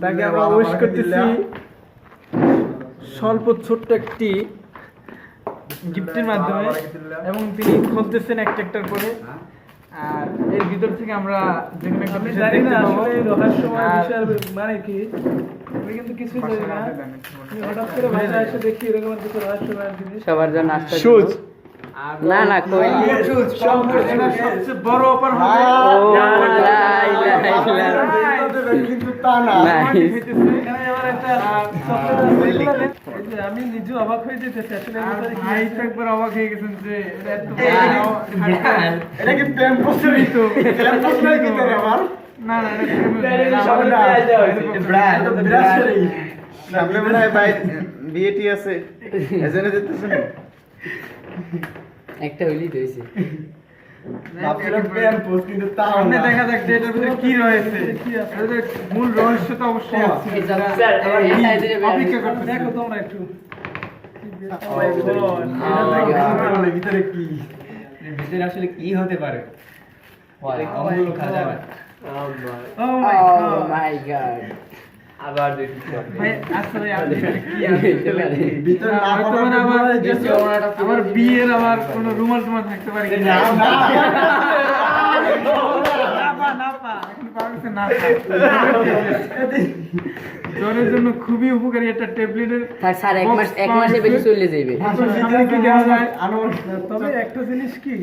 তাকে আমরা উইশ করতেছি স্বল্প ছোট্ট একটি গিফটের মাধ্যমে, এবং তিনি খুলতেছেন একটা একটা করে। আর এর ভিতর থেকে আমরা যেখানে একটা বিষয় দেখতে পাবো, রহস্যময় বিষয়ের মানে কি আমি কিন্তু কিছুই জানি না। হঠাৎ করে বাসায় এসে দেখি এরকম কিছু রহস্যময় জিনিস সবার জন্য আসতে শুজ না না কই সবচেয়ে বড় অফার ও লাই কিন্তু তা না। আমি নিজে অবাক হয়ে যেতেছি আসলে। ভাই তো একবার অবাক হয়ে গেছেন যে এটা এত এটা কি প্রেম প্রস্তাব? প্রেম প্রস্তাব কি করে আমার? না না সামনে মনে হয় ভাই বিয়েটি আছে, এজন্য যেতেছেন। একটা হইলেই তো হইছে। সামনে দেখা যাক যে এটার ভিতরে কি রয়েছে, এটার মূল রহস্য তো অবশ্যই আছে। অপেক্ষা করতে দেখো তোমরা একটু ভিতরে কি, ভিতরে আসলে কি হতে পারে? অমূল্য খাজানা। Oh Oh my god. আবার দেখি ভাই আসলে আর ভিতরে কি আছে ভিতরে না হয়তো মানে আমার বিয়ের আমার কোনো রুমাল টুমাল থাকতে পারে কি না এখন পারছে না। জ্বরের জন্য খুবই উপকারী একটা ট্যাবলেটের। থাক স্যার এক মাসে বেশি চলে যাবে। তবে একটা জিনিস কি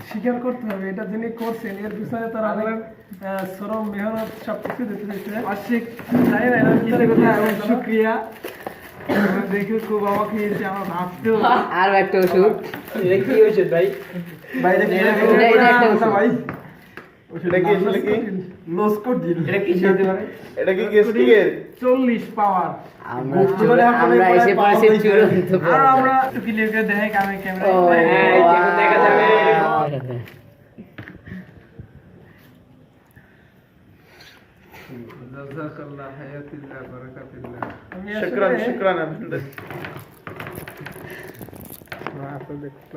স্বীকার করতে হবে, এটা যিনি করছেন এর পিছনে তার অনেক শ্রম মেহনত সবকিছু দিতে হয়েছে। অশেষ শুক্রিয়া। দেখে খুব অবাক হয়েছে, আমার ভাবতেও। আর একটা ওষুধ। এটা কি ওষুধ ভাই? ভাই এটা একটা ওষুধ। ভাই ওষুধটা কি আসলে কি? লোসকোডিন। এটা কি হতে পারে? এটা কি গ্যাস্ট্রিকের? 40 পাওয়ার। আমরা এসে পড়েছি চূড়ান্ত আর পর্যায়ে। আমরা ক্লিয়ার করে দেখাই আমি ও, ক্যামেরায়। এখন দেখা যাবে। জাযাকাল্লাহ হায়াতিল্লাহ বারাকাতিল্লাহ। শুকরান শুকরান আলহামদুলিল্লাহ। না আসলে দেখতে